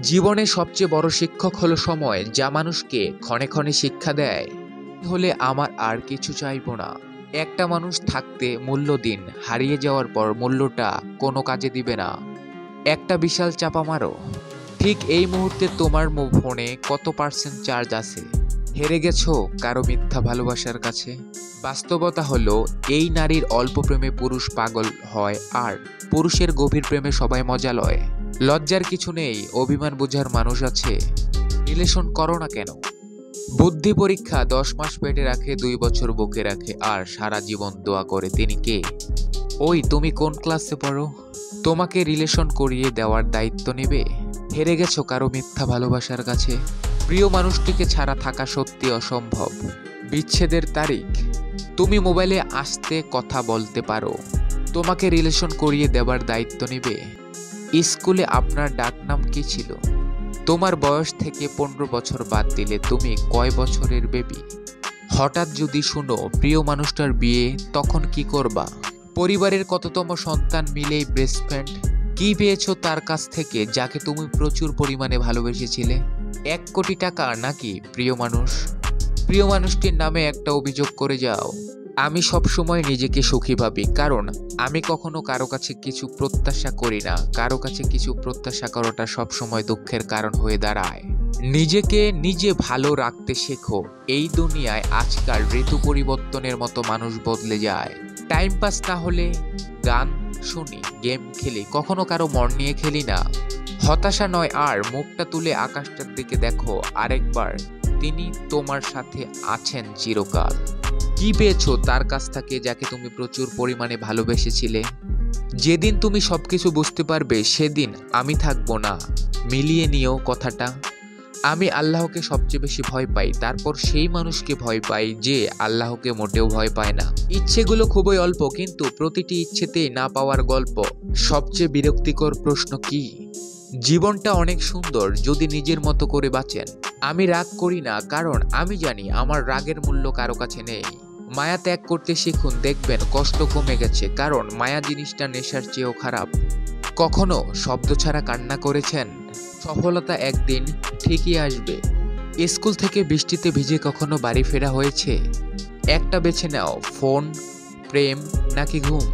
জীবনে সবচেয়ে বড় শিক্ষক হলো সময়, যা মানুষকে ক্ষণে ক্ষণে শিক্ষা দেয়। হলে আমার আর কিছু চাইবো না। একটা মানুষ থাকতে মূল্য দিন, হারিয়ে যাওয়ার পর মূল্যটা কোনো কাজে দিবে না। একটা বিশাল চাপা মারো। ঠিক এই মুহূর্তে তোমার ফোনে কত পার্সেন্ট চার্জ আছে? হেরে গেছো কারো মিথ্যা ভালোবাসার কাছে? বাস্তবতা হলো, এই নারীর অল্প প্রেমে পুরুষ পাগল হয়, আর পুরুষের গভীর প্রেমে সবাই মজা লয়। লজ্জার কিছু নেই, অভিমান বোঝার মানুষ আছে। রিলেশন করো না কেন? বুদ্ধি পরীক্ষা 10 মাস পেটে রাখে, 2 বছর বুকে রাখে, আর সারা জীবন দোয়া করে তিনি কে? ওই তুমি কোন ক্লাসে পড়ো? তোমাকে রিলেশন করিয়ে দেওয়ার দায়িত্ব নেবে? হেরে গেছো কারো মিথ্যা ভালোবাসার কাছে? প্রিয় মানুষটিকে ছাড়া থাকা সত্যি অসম্ভব। বিচ্ছেদের তারিখ? তুমি মোবাইলে আসতে কথা বলতে পারো, তোমাকে রিলেশন করিয়ে দেওয়ার দায়িত্ব নেবে? স্কুলে আপনার ডাকনাম কি ছিল? তোমার বয়স থেকে 15 বছর বাদ দিলে তুমি কয় বছরের বেবি? হঠাৎ যদি শুনো প্রিয় মানুষটার বিয়ে, তখন কি করবা? পরিবারের কততম সন্তান মিলেই বেস্ট ফ্রেন্ড? কি পেয়েছো তার কাছ থেকে যাকে তুমি প্রচুর পরিমাণে ভালোবেসেছিলে? 1 কোটি টাকা নাকি প্রিয় মানুষ? প্রিয় মানুষটির নামে একটা অভিযোগ করে যাও। আমি সবসময় নিজেকে সুখী ভাবি, কারণ আমি কখনো কারো কাছে কিছু প্রত্যাশা করি না। কারো কাছে কিছু প্রত্যাশা করাটা সবসময় দুঃখের কারণ হয়ে দাঁড়ায়। নিজেকে নিজে ভালো রাখতে শেখো। এই দুনিয়ায় আজকাল ঋতু পরিবর্তনের মতো মানুষ বদলে যায়। টাইম পাস না হলে গান শুনি, গেম খেলি, কখনো কারো মন নিয়ে খেলি না। হতাশা নয়, আর মুখটা তুলে আকাশটার দিকে দেখো আরেকবার, তিনি তোমার সাথে আছেন চিরকাল। কি পেয়েছো তার কাছ থেকে যাকে তুমি প্রচুর পরিমাণে ভালোবেসেছিলে? যেদিন তুমি সবকিছু বুঝতে পারবে, সেদিন আমি থাকবো না। মিলিয়ে নিও কথাটা। আমি আল্লাহকে সবচেয়ে বেশি ভয় পাই, তারপর সেই মানুষকে ভয় পাই যে আল্লাহকে মোটেও ভয় পায় না। ইচ্ছেগুলো খুবই অল্প, কিন্তু প্রতিটি ইচ্ছেতেই না পাওয়ার গল্প। সবচেয়ে বিরক্তিকর প্রশ্ন কি? জীবনটা অনেক সুন্দর যদি নিজের মতো করে বাঁচেন। আমি রাগ করি না, কারণ আমি জানি আমার রাগের মূল্য কারো কাছে নেই। মায়া ত্যাগ করতে শিখুন, দেখবেন কষ্ট কমে গেছে, কারণ মায়া জিনিসটা নেশার চেয়েও খারাপ। কখনো শব্দ ছাড়া কান্না করেছেন? সফলতা একদিন ঠিকই আসবে। স্কুল থেকে বৃষ্টিতে ভিজে কখনো বাড়ি ফেরা হয়েছে? একটা বেছে নাও, ফোন, প্রেম নাকি ঘুম।